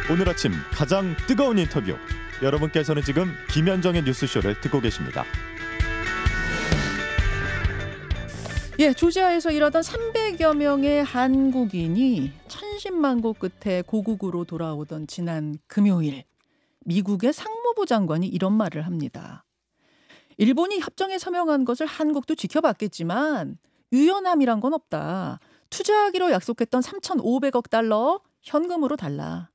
오늘 아침 가장 뜨거운 인터뷰. 여러분께서는 지금 김현정의 뉴스쇼를 듣고 계십니다. 예, 조지아에서 일하던 300여 명의 한국인이 천신만고 끝에 고국으로 돌아오던 지난 금요일, 미국의 상무부 장관이 이런 말을 합니다. 일본이 협정에 서명한 것을 한국도 지켜봤겠지만 유연함이란 건 없다. 투자하기로 약속했던 3,500억 달러 현금으로 달라.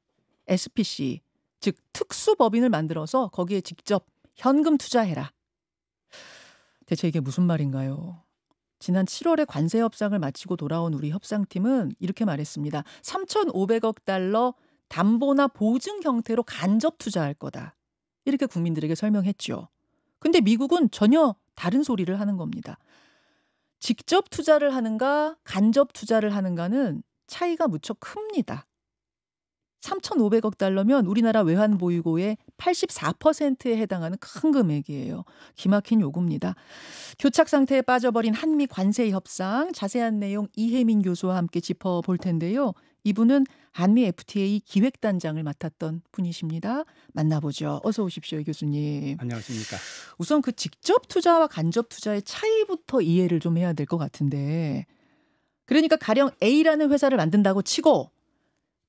SPC, 즉 특수법인을 만들어서 거기에 직접 현금 투자해라. 대체 이게 무슨 말인가요? 지난 7월에 관세 협상을 마치고 돌아온 우리 협상팀은 이렇게 말했습니다. 3,500억 달러 담보나 보증 형태로 간접 투자할 거다. 이렇게 국민들에게 설명했죠. 근데 미국은 전혀 다른 소리를 하는 겁니다. 직접 투자를 하는가 간접 투자를 하는가는 차이가 무척 큽니다. 3,500억 달러면 우리나라 외환보유고의 84%에 해당하는 큰 금액이에요. 기막힌 요구입니다. 교착 상태에 빠져버린 한미 관세 협상, 자세한 내용 이혜민 교수와 함께 짚어볼 텐데요. 이분은 한미 FTA 기획단장을 맡았던 분이십니다. 만나보죠. 어서 오십시오, 교수님. 안녕하십니까. 우선 그 직접 투자와 간접 투자의 차이부터 이해를 좀 해야 될 것 같은데, 그러니까 가령 A라는 회사를 만든다고 치고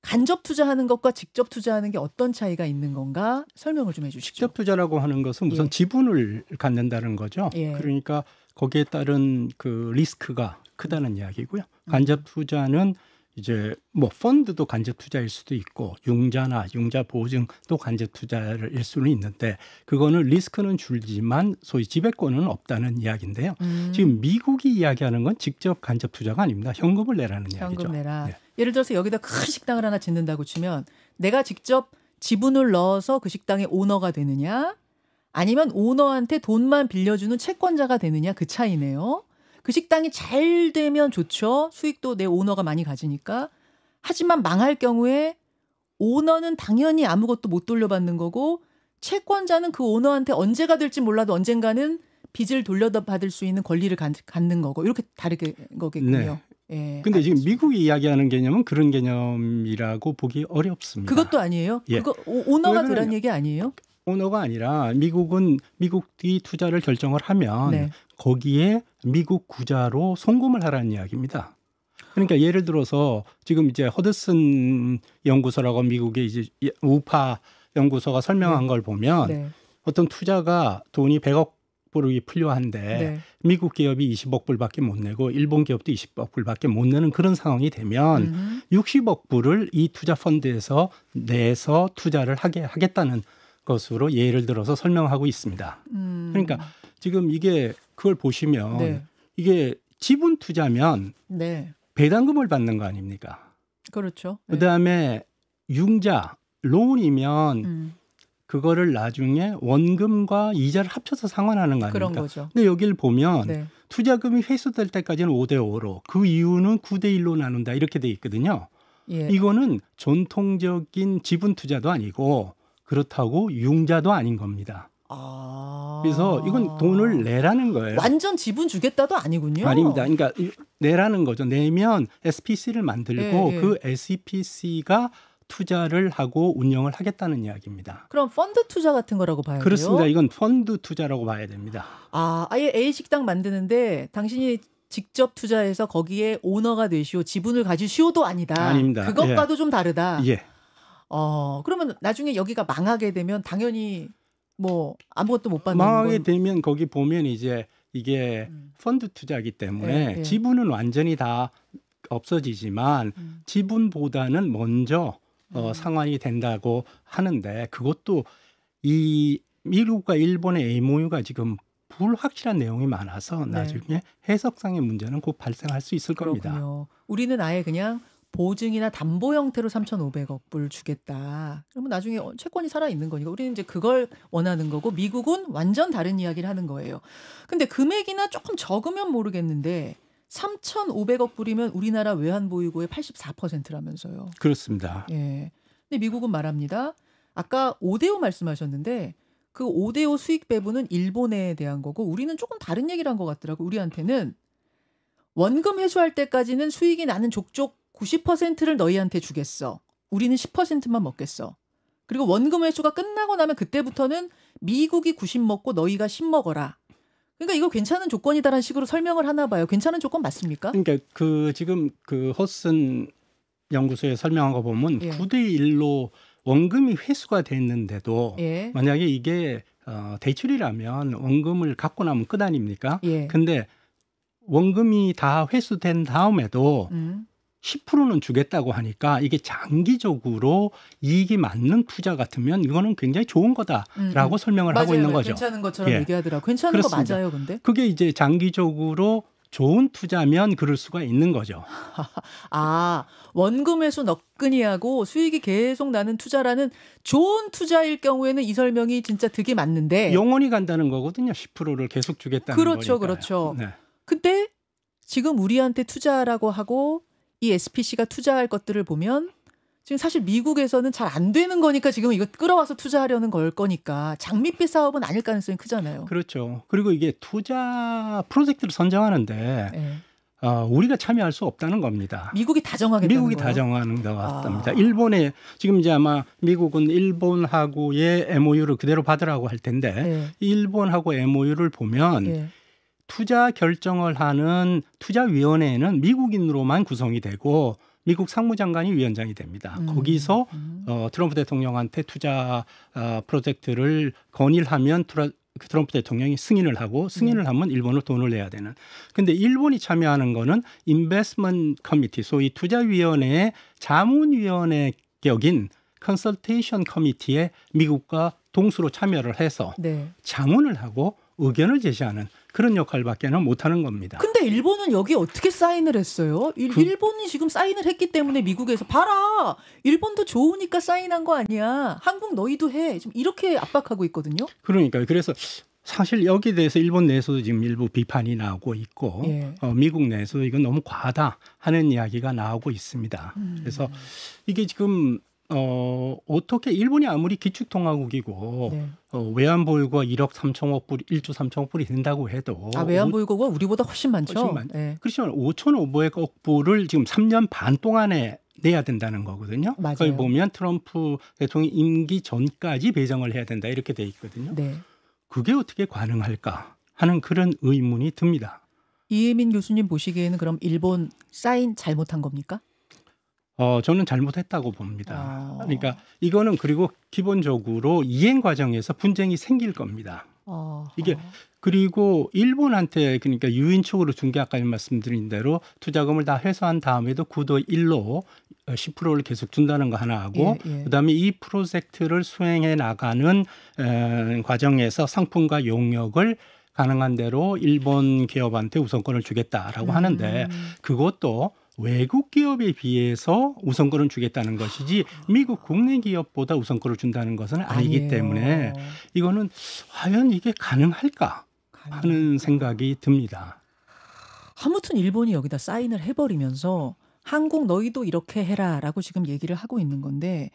간접 투자하는 것과 직접 투자하는 게 어떤 차이가 있는 건가 설명을 좀 해주시죠. 직접 투자라고 하는 것은 우선 지분을 갖는다는 거죠. 그러니까 거기에 따른 그 리스크가 크다는 이야기고요. 간접 투자는 이제 뭐 펀드도 간접 투자일 수도 있고 융자나 융자 보증도 간접 투자일 수는 있는데 그거는 리스크는 줄지만 소위 지배권은 없다는 이야기인데요. 지금 미국이 이야기하는 건 직접 간접 투자가 아닙니다. 현금을 내라는 이야기죠. 현금 내라. 네. 예를 들어서 여기다 큰 식당을 하나 짓는다고 치면 내가 직접 지분을 넣어서 그 식당의 오너가 되느냐 아니면 오너한테 돈만 빌려주는 채권자가 되느냐 그 차이네요. 그 식당이 잘 되면 좋죠. 수익도 내 오너가 많이 가지니까. 하지만 망할 경우에 오너는 당연히 아무것도 못 돌려받는 거고 채권자는 그 오너한테 언제가 될지 몰라도 언젠가는 빚을 돌려받을 수 있는 권리를 갖는 거고 이렇게 다르게 거겠군요. 네. 근데 지금 미국이 이야기하는 개념은 그런 개념이라고 보기 어렵습니다. 그것도 아니에요? 예. 그거 오너가 되라는 얘기 아니에요? 오너가 아니라 미국이 투자를 결정을 하면 거기에 미국 구자로 송금을 하라는 이야기입니다. 그러니까 예를 들어서 지금 이제 허드슨 연구소라고 미국의 이제 우파 연구소가 설명한 걸 보면 어떤 투자가 돈이 100억 불이 필요한데 미국 기업이 20억 불밖에 못 내고 일본 기업도 20억 불밖에 못 내는 그런 상황이 되면 60억 불을 이 투자 펀드에서 내서 투자를 하겠다는 것으로 예를 들어서 설명하고 있습니다. 그러니까 지금 이게 그걸 보시면 이게 지분 투자면 배당금을 받는 거 아닙니까? 그렇죠. 그다음에 융자, 론이면 그거를 나중에 원금과 이자를 합쳐서 상환하는 거 아닙니까? 그런 거죠. 근데 여기를 보면 투자금이 회수될 때까지는 5대5로 그 이후는 9대1로 나눈다 이렇게 돼 있거든요. 이거는 전통적인 지분 투자도 아니고 그렇다고 융자도 아닌 겁니다. 그래서 이건 돈을 내라는 거예요. 완전 지분 주겠다도 아니군요. 아닙니다. 그러니까 내라는 거죠. 내면 SPC를 만들고 그 SPC가 투자를 하고 운영을 하겠다는 이야기입니다. 그럼 펀드 투자 같은 거라고 봐야 돼요? 그렇습니다. 이건 펀드 투자라고 봐야 됩니다. 아예 A 식당 만드는데 당신이 직접 투자해서 거기에 오너가 되시오, 지분을 가지시오도 아니다. 아닙니다. 그것과도 좀 다르다. 예. 그러면 나중에 여기가 망하게 되면 당연히 뭐 아무것도 못 받는 망하게 되면 거기 보면 이제 이게 펀드 투자이기 때문에 지분은 완전히 다 없어지지만 지분보다는 먼저 상환이 된다고 하는데 그것도 이 미국과 일본의 MOU가 지금 불확실한 내용이 많아서 나중에 해석상의 문제는 곧 발생할 수 있을 겁니다. 그렇군요. 우리는 아예 그냥 보증이나 담보 형태로 3,500억 불 주겠다. 그러면 나중에 채권이 살아있는 거니까 우리는 이제 그걸 원하는 거고 미국은 완전 다른 이야기를 하는 거예요. 근데 금액이나 조금 적으면 모르겠는데 3,500억 불이면 우리나라 외환보유고의 84%라면서요. 그렇습니다. 예. 근데 미국은 말합니다. 아까 5대5 말씀하셨는데 그 5대5 수익 배분은 일본에 대한 거고 우리는 조금 다른 얘기를 한 것 같더라고요. 우리한테는 원금 회수할 때까지는 수익이 나는 족족 90%를 너희한테 주겠어. 우리는 10%만 먹겠어. 그리고 원금 회수가 끝나고 나면 그때부터는 미국이 90 먹고 너희가 10 먹어라. 그러니까 이거 괜찮은 조건이다라는 식으로 설명을 하나 봐요. 괜찮은 조건 맞습니까? 그러니까 지금 허슨 연구소에 설명한 거 보면 예. 9대1로 원금이 회수가 됐는데도 예. 만약에 이게 대출이라면 원금을 갖고 나면 끝 아닙니까? 예. 근데 원금이 다 회수된 다음에도 10%는 주겠다고 하니까 이게 장기적으로 이익이 맞는 투자 같으면 이거는 굉장히 좋은 거다라고 설명을 맞아요. 하고 있는 거죠. 괜찮은 것처럼 예. 얘기하더라고요. 괜찮은 그렇습니다. 거 맞아요, 근데? 그게 이제 장기적으로 좋은 투자면 그럴 수가 있는 거죠. 아, 원금 회수 너끈히하고 수익이 계속 나는 투자라는 좋은 투자일 경우에는 이 설명이 진짜 득이 맞는데. 영원히 간다는 거거든요. 10%를 계속 주겠다는 그렇죠, 거니까요. 그렇죠. 네. 근데 지금 우리한테 투자라고 하고 이 SPC가 투자할 것들을 보면 지금 사실 미국에서는 잘 안 되는 거니까 지금 이거 끌어와서 투자하려는 걸 거니까 장밋빛 사업은 아닐 가능성이 크잖아요. 그렇죠. 그리고 이게 투자 프로젝트를 선정하는데 네. 우리가 참여할 수 없다는 겁니다. 미국이 다 정하겠다는 미국이 거예요? 다 정하는 것 같답니다. 일본에 지금 이제 아마 미국은 일본하고의 MOU를 그대로 받으라고 할 텐데 네. 일본하고 MOU를 보면 네. 투자 결정을 하는 투자위원회는 미국인으로만 구성이 되고 미국 상무장관이 위원장이 됩니다. 거기서 트럼프 대통령한테 투자 프로젝트를 건의를 하면 트럼프 대통령이 승인을 하고 승인을 하면 일본은 돈을 내야 되는. 근데 일본이 참여하는 거는 인베스트먼트 커미티, 소위 투자위원회의 자문위원회 격인 컨설테이션 커미티에 미국과 동수로 참여를 해서 네. 자문을 하고 의견을 제시하는 그런 역할밖에는 못하는 겁니다. 근데 일본은 여기 어떻게 사인을 했어요? 일본이 지금 사인을 했기 때문에 미국에서 봐라. 일본도 좋으니까 사인한 거 아니야. 한국 너희도 해. 지금 이렇게 압박하고 있거든요. 그러니까요. 그래서 사실 여기에 대해서 일본 내에서도 지금 일부 비판이 나오고 있고 예. 미국 내에서도 이건 너무 과하다 하는 이야기가 나오고 있습니다. 그래서 이게 지금 어떻게 일본이 아무리 기축통화국이고 네. 외환보유고가 1억 3천억 불, 1조 3천억 불이 된다고 해도 외환보유고가 우리보다 훨씬 많죠. 훨씬 많죠. 네. 그렇지만 5,500억 불을 지금 3년 반 동안에 내야 된다는 거거든요. 맞아요. 거기 보면 트럼프 대통령 임기 전까지 배정을 해야 된다 이렇게 돼 있거든요. 네. 그게 어떻게 가능할까 하는 그런 의문이 듭니다. 이혜민 교수님 보시기에는 그럼 일본 사인 잘못한 겁니까? 저는 잘못했다고 봅니다. 그러니까 이거는 그리고 기본적으로 이행 과정에서 분쟁이 생길 겁니다. 이게 그리고 일본한테 그러니까 유인책으로 준 게 아까 말씀드린 대로 투자금을 다 회수한 다음에도 9대1로 10%를 계속 준다는 거 하나 하고 그다음에 이 프로젝트를 수행해 나가는 과정에서 상품과 용역을 가능한 대로 일본 기업한테 우선권을 주겠다라고 하는데 그것도 외국 기업에 비해서 우선권을 주겠다는 것이지 미국 국내 기업보다 우선권을 준다는 것은 아니기 아니에요. 때문에 이거는 과연 이게 가능할까 하는 생각이 듭니다. 아무튼 일본이 여기다 사인을 해버리면서 한국 너희도 이렇게 해라라고 지금 얘기를 하고 있는 건데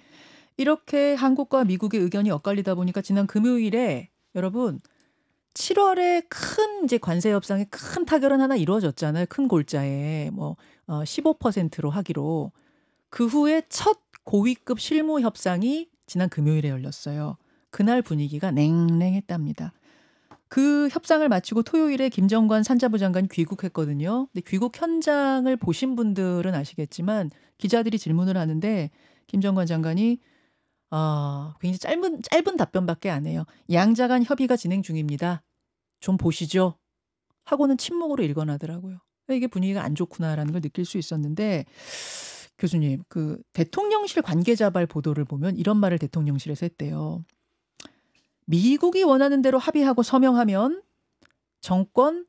이렇게 한국과 미국의 의견이 엇갈리다 보니까 지난 금요일에 여러분 7월에 큰 이제 관세 협상에 큰 타결은 하나 이루어졌잖아요. 큰 골자에 15%로 하기로. 그 후에 첫 고위급 실무 협상이 지난 금요일에 열렸어요. 그날 분위기가 냉랭했답니다. 그 협상을 마치고 토요일에 김정관 산자부 장관이 귀국했거든요. 근데 귀국 현장을 보신 분들은 아시겠지만 기자들이 질문을 하는데 김정관 장관이 굉장히 짧은 답변밖에 안 해요. 양자 간 협의가 진행 중입니다. 좀 보시죠. 하고는 침묵으로 일관하더라고요. 이게 분위기가 안 좋구나라는 걸 느낄 수 있었는데 교수님, 그 대통령실 관계자발 보도를 보면 이런 말을 대통령실에서 했대요. 미국이 원하는 대로 합의하고 서명하면 정권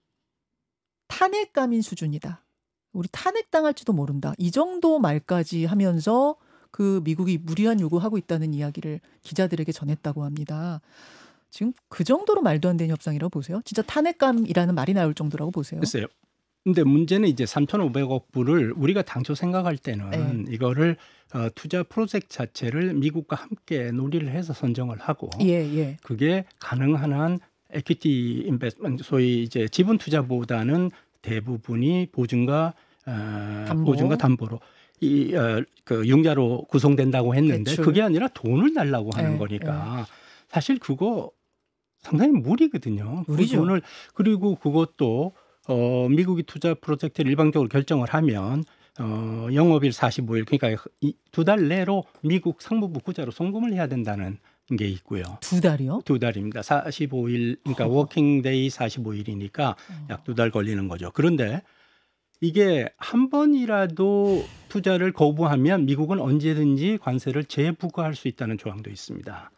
탄핵감인 수준이다. 우리 탄핵당할지도 모른다. 이 정도 말까지 하면서 그 미국이 무리한 요구하고 있다는 이야기를 기자들에게 전했다고 합니다. 지금 그 정도로 말도 안 되는 협상이라고 보세요? 진짜 탄핵감이라는 말이 나올 정도라고 보세요? 글쎄요. 근데 문제는 이제 3,500억 불을 우리가 당초 생각할 때는 이거를 투자 프로젝트 자체를 미국과 함께 논의를 해서 선정을 하고 그게 가능한 한 에퀴티 인베스트먼트 소위 이제 지분 투자보다는 대부분이 보증과 담보로 그 융자로 구성된다고 했는데 대출. 그게 아니라 돈을 달라고 하는 네, 거니까 사실 그거 상당히 무리거든요. 무리죠. 그 돈을 그리고 그것도 미국이 투자 프로젝트를 일방적으로 결정을 하면 영업일 45일 그러니까 2달 내로 미국 상무부 구자로 송금을 해야 된다는 게 있고요. 2달이요? 2달입니다. 45일 그러니까 워킹데이 45일이니까 약 2달 걸리는 거죠. 그런데 이게 한 번이라도 투자를 거부하면 미국은 언제든지 관세를 재부과할 수 있다는 조항도 있습니다.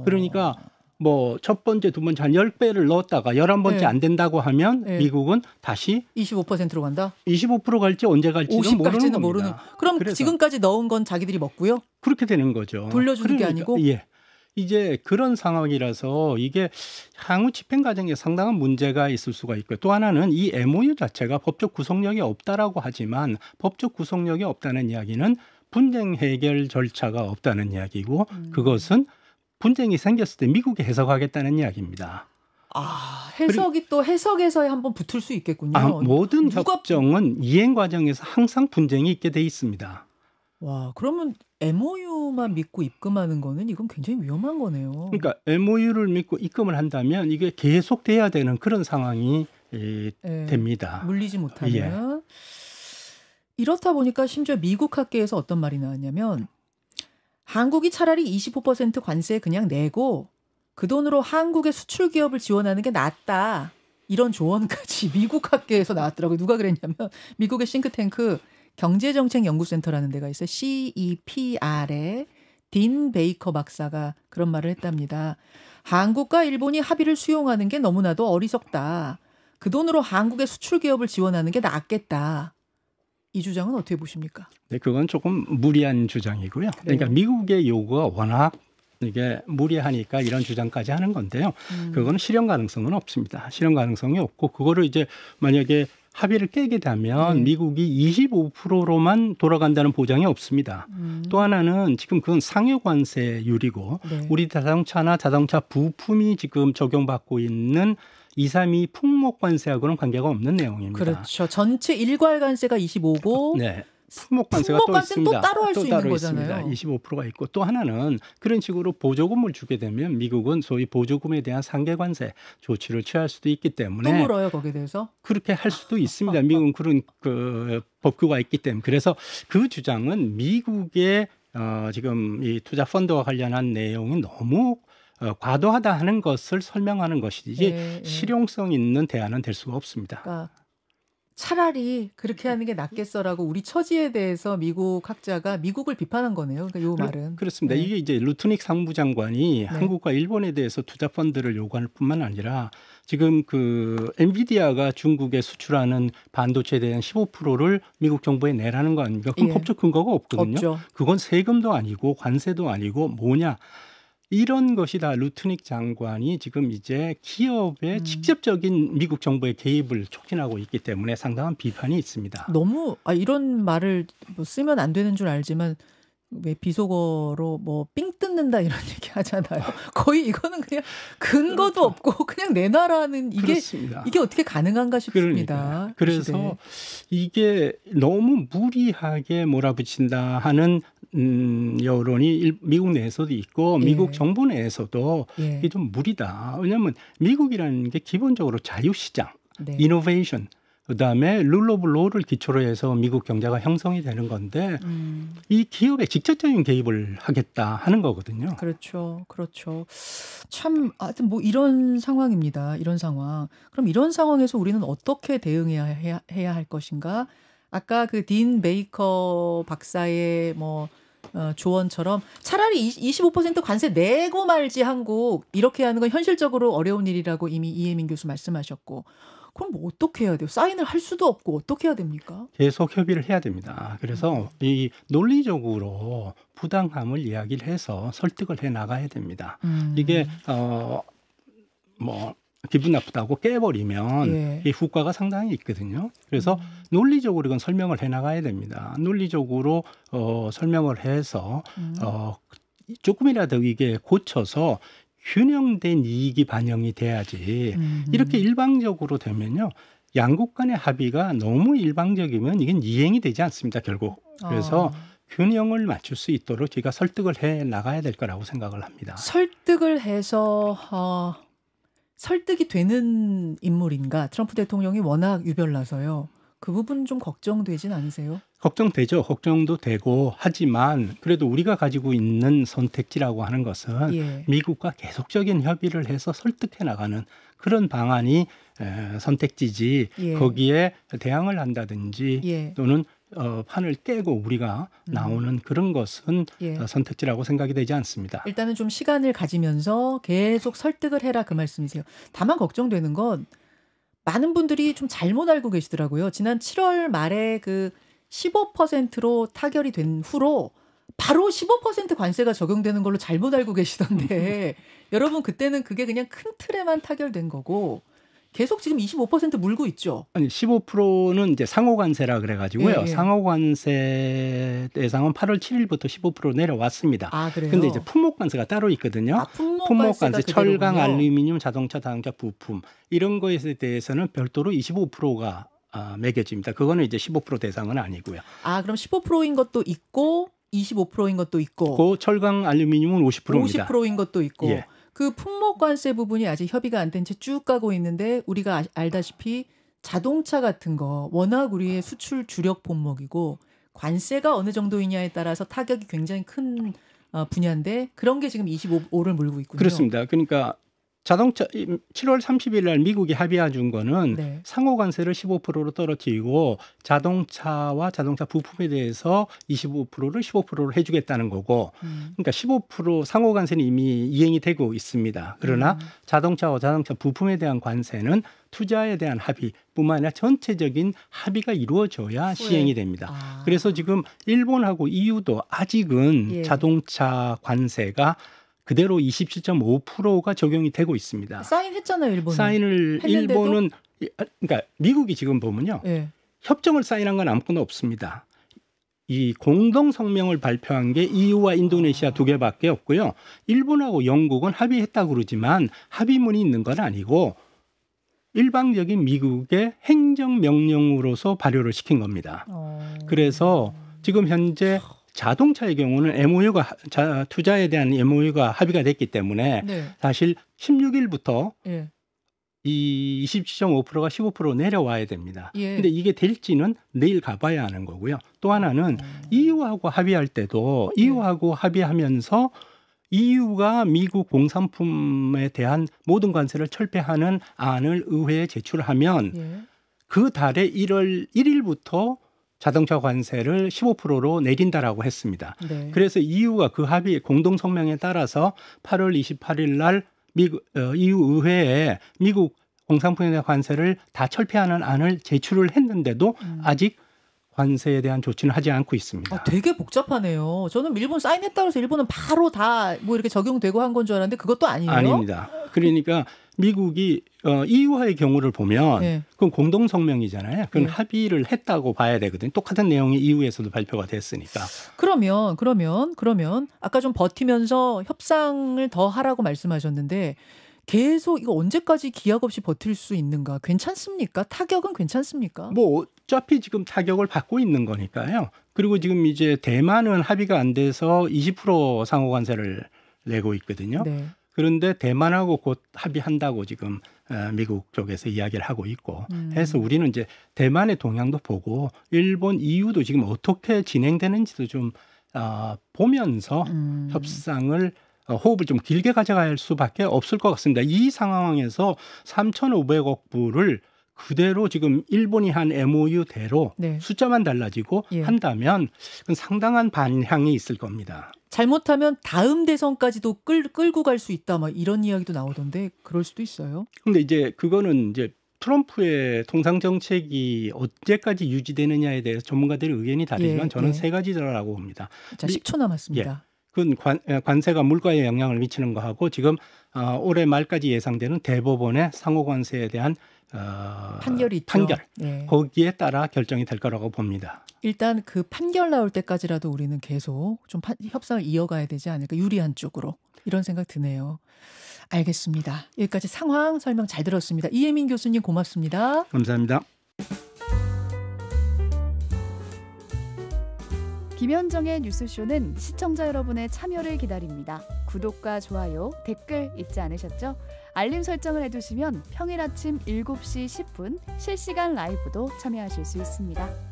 그러니까 뭐 첫 번째, 두 번째 한 10배를 넣었다가 11번째 네. 안 된다고 하면 네. 미국은 다시 25%로 간다? 25% 갈지 언제 갈지는 50 모르는 갈지는 겁니다. 모르는. 그럼 그래서 지금까지 넣은 건 자기들이 먹고요? 그렇게 되는 거죠. 돌려주는 게 아니고? 예. 이제 그런 상황이라서 이게 향후 집행 과정에 상당한 문제가 있을 수가 있고요. 또 하나는 이 MOU 자체가 법적 구속력이 없다라고 하지만 법적 구속력이 없다는 이야기는 분쟁 해결 절차가 없다는 이야기고 그것은 분쟁이 생겼을 때 미국이 해석하겠다는 이야기입니다. 해석이 또 해석에서 한번 붙을 수 있겠군요. 모든 협정은 이행 과정에서 항상 분쟁이 있게 돼 있습니다. 와, 그러면 MOU만 믿고 입금하는 거는 이건 굉장히 위험한 거네요. 그러니까 MOU를 믿고 입금을 한다면 이게 계속돼야 되는 그런 상황이 됩니다. 물리지 못하는. 예. 이렇다 보니까 심지어 미국 학계에서 어떤 말이 나왔냐면 한국이 차라리 25% 관세 그냥 내고 그 돈으로 한국의 수출 기업을 지원하는 게 낫다. 이런 조언까지 미국 학계에서 나왔더라고요. 누가 그랬냐면 미국의 싱크탱크 경제정책연구센터라는 데가 있어요. CEPR의 딘 베이커 박사가 그런 말을 했답니다. 한국과 일본이 합의를 수용하는 게 너무나도 어리석다. 그 돈으로 한국의 수출 기업을 지원하는 게 낫겠다. 이 주장은 어떻게 보십니까? 네, 그건 조금 무리한 주장이고요. 그러니까 미국의 요구가 워낙 이게 무리하니까 이런 주장까지 하는 건데요. 그거는 실현 가능성은 없습니다. 실현 가능성이 없고 그거를 이제 만약에 합의를 깨게 되면 미국이 25%로만 돌아간다는 보장이 없습니다. 또 하나는 지금 그건 상여 관세율이고 우리 자동차나 자동차 부품이 지금 적용받고 있는 232 품목 관세하고는 관계가 없는 내용입니다. 그렇죠. 전체 일괄 관세가 25고 네. 품목 관세가 또 있습니다. 또 따로 할 수 있는 거잖아요. 25%가 있고 또 하나는 그런 식으로 보조금을 주게 되면 미국은 소위 보조금에 대한 상계 관세 조치를 취할 수도 있기 때문에 또 물어요 거기에 대해서? 그렇게 할 수도 있습니다. 미국은 그런 그 법규가 있기 때문에 그래서 그 주장은 미국의 지금 이 투자 펀드와 관련한 내용이 너무 과도하다 하는 것을 설명하는 것이지 실용성 있는 대안은 될 수가 없습니다. 그러니까 차라리 그렇게 하는 게 낫겠어라고 우리 처지에 대해서 미국 학자가 미국을 비판한 거네요. 그러니까 요 말은. 그렇습니다. 이게 이제 루트닉 상무장관이 한국과 일본에 대해서 투자 펀드를 요구할 뿐만 아니라 지금 그 엔비디아가 중국에 수출하는 반도체에 대한 15%를 미국 정부에 내라는 거 아닙니까? 그럼 법적 근거가 없거든요. 없죠. 그건 세금도 아니고 관세도 아니고 뭐냐? 이런 것이 다 루트닉 장관이 지금 이제 기업의 직접적인 미국 정부의 개입을 촉진하고 있기 때문에 상당한 비판이 있습니다. 너무 이런 말을 뭐 쓰면 안 되는 줄 알지만 왜 비속어로 뭐 삥 뜯는다 이런 얘기 하잖아요. 거의 이거는 그냥 근거도 없고 그냥 내놔라는 이게 어떻게 가능한가 싶습니다. 그러니까. 그래서 이게 너무 무리하게 몰아붙인다 하는 여론이 미국 내에서도 있고 미국 정부 내에서도 이게 좀 무리다. 왜냐하면 미국이라는 게 기본적으로 자유시장, 이노베이션, 그다음에 룰 오브 로를 기초로 해서 미국 경제가 형성이 되는 건데 이 기업에 직접적인 개입을 하겠다 하는 거거든요. 그렇죠. 그렇죠. 참 하여튼 뭐 이런 상황입니다. 이런 상황. 그럼 이런 상황에서 우리는 어떻게 대응해야 할 것인가? 아까 그 딘 베이커 박사의 뭐 조언처럼 차라리 25% 관세 내고 말지 한국 이렇게 하는 건 현실적으로 어려운 일이라고 이미 이혜민 교수 말씀하셨고 그럼 뭐 어떻게 해야 돼요? 사인을 할 수도 없고 어떻게 해야 됩니까? 계속 협의를 해야 됩니다. 그래서 이 논리적으로 부당함을 이야기를 해서 설득을 해 나가야 됩니다. 이게 뭐 기분 나쁘다고 깨버리면 이 후과가 상당히 있거든요. 그래서 논리적으로 이건 설명을 해 나가야 됩니다. 논리적으로 설명을 해서 조금이라도 이게 고쳐서 균형된 이익이 반영이 돼야지 이렇게 일방적으로 되면요. 양국 간의 합의가 너무 일방적이면 이건 이행이 되지 않습니다. 결국. 그래서 균형을 맞출 수 있도록 저희가 설득을 해 나가야 될 거라고 생각을 합니다. 설득을 해서 설득이 되는 인물인가? 트럼프 대통령이 워낙 유별나서요. 그 부분 좀 걱정되진 않으세요? 걱정되죠. 걱정도 되고 하지만 그래도 우리가 가지고 있는 선택지라고 하는 것은 예. 미국과 계속적인 협의를 해서 설득해 나가는 그런 방안이 선택지지 예. 거기에 대항을 한다든지 예. 또는 판을 깨고 우리가 나오는 그런 것은 예. 선택지라고 생각이 되지 않습니다. 일단은 좀 시간을 가지면서 계속 설득을 해라 그 말씀이세요. 다만 걱정되는 건 많은 분들이 좀 잘못 알고 계시더라고요. 지난 7월 말에 그 15%로 타결이 된 후로 바로 15% 관세가 적용되는 걸로 잘못 알고 계시던데 여러분 그때는 그게 그냥 큰 틀에만 타결된 거고 계속 지금 25% 물고 있죠. 아니 15%는 이제 상호관세라 그래가지고요. 예, 예. 상호관세 대상은 8월 7일부터 15% 내려왔습니다. 아 그래요? 그런데 이제 품목관세가 따로 있거든요. 품목관세, 철강, 알루미늄, 자동차, 자동차 부품 이런 거에 대해서는 별도로 25%가 매겨집니다. 그거는 이제 15% 대상은 아니고요. 아 그럼 15%인 것도 있고 25%인 것도 있고 그 철강, 알루미늄은 50%입니다. 50%인 것도 있고 예. 그 품목관세 부분이 아직 협의가 안 된 채 쭉 가고 있는데 우리가 알다시피 자동차 같은 거 워낙 우리의 수출 주력 본목이고 관세가 어느 정도이냐에 따라서 타격이 굉장히 큰 분야인데 그런 게 지금 25를 물고 있군요. 그렇습니다. 그러니까 자동차 7월 30일 날 미국이 합의해 준 거는 네. 상호 관세를 15%로 떨어뜨리고 자동차와 자동차 부품에 대해서 25%를 15%를 해 주겠다는 거고 그러니까 15% 상호 관세는 이미 이행이 되고 있습니다. 그러나 자동차와 자동차 부품에 대한 관세는 투자에 대한 합의뿐만 아니라 전체적인 합의가 이루어져야 시행이 됩니다. 그래서 지금 일본하고 EU도 아직은 예. 자동차 관세가 그대로 27.5%가 적용이 되고 있습니다. 사인했잖아요, 일본은. 사인을 했는데도? 일본은 그러니까 미국이 지금 보면요. 예. 협정을 사인한 건 아무것도 없습니다. 이 공동 성명을 발표한 게 EU와 인도네시아 두 개밖에 없고요. 일본하고 영국은 합의했다고 그러지만 합의문이 있는 건 아니고 일방적인 미국의 행정명령으로서 발효를 시킨 겁니다. 그래서 지금 현재 자동차의 경우는 MOU가 투자에 대한 MOU가 합의가 됐기 때문에 네. 사실 16일부터 예. 이 27.5%가 15% 내려와야 됩니다. 예. 근데 이게 될지는 내일 가봐야 하는 거고요. 또 하나는 EU하고 합의할 때도 EU하고 합의하면서 EU가 미국 공산품에 대한 모든 관세를 철폐하는 안을 의회에 제출하면 예. 그 달에 1월 1일부터 자동차 관세를 15%로 내린다라고 했습니다. 네. 그래서 EU가 그 합의 공동 성명에 따라서 8월 28일 날 미국 EU 의회에 미국 공산품에 대한 관세를 다 철폐하는 안을 제출을 했는데도 아직 관세에 대한 조치는 하지 않고 있습니다. 되게 복잡하네요. 저는 일본 사인했다고 해서 일본은 바로 다 뭐 이렇게 적용되고 한 건 줄 알았는데 그것도 아니에요. 아닙니다. 그러니까 미국이 EU와의 경우를 보면 네. 그건 공동 성명이잖아요. 그건 네. 합의를 했다고 봐야 되거든요. 똑같은 내용이 EU에서도 발표가 됐으니까. 그러면 아까 좀 버티면서 협상을 더 하라고 말씀하셨는데 계속 이거 언제까지 기약 없이 버틸 수 있는가? 괜찮습니까? 타격은 괜찮습니까? 뭐 어차피 지금 타격을 받고 있는 거니까요. 그리고 지금 이제 대만은 합의가 안 돼서 20% 상호 관세를 내고 있거든요. 네. 그런데 대만하고 곧 합의한다고 지금 미국 쪽에서 이야기를 하고 있고 해서 우리는 이제 대만의 동향도 보고 일본, EU도 지금 어떻게 진행되는지도 좀 보면서 협상을 호흡을 좀 길게 가져갈 수밖에 없을 것 같습니다. 이 상황에서 3,500억 불을 그대로 지금 일본이 한 MOU대로 네. 숫자만 달라지고 예. 한다면 그건 상당한 반향이 있을 겁니다. 잘못하면 다음 대선까지도 끌고 갈 수 있다. 막 이런 이야기도 나오던데 그럴 수도 있어요. 근데 이제 그거는 이제 트럼프의 통상 정책이 언제까지 유지되느냐에 대해서 전문가들의 의견이 다르지만 예, 저는 예. 세 가지라고 봅니다. 자, 10초 남았습니다. 그건 관세가 물가에 영향을 미치는 거하고 지금 올해 말까지 예상되는 대법원의 상호 관세에 대한 판결이 있죠. 판결 네. 거기에 따라 결정이 될 거라고 봅니다. 일단 그 판결 나올 때까지라도 우리는 계속 좀 협상을 이어가야 되지 않을까, 유리한 쪽으로, 이런 생각 드네요. 알겠습니다. 여기까지 상황 설명 잘 들었습니다. 이혜민 교수님 고맙습니다. 감사합니다. 김현정의 뉴스쇼는 시청자 여러분의 참여를 기다립니다. 구독과 좋아요, 댓글 잊지 않으셨죠? 알림 설정을 해두시면 평일 아침 7시 10분 실시간 라이브도 참여하실 수 있습니다.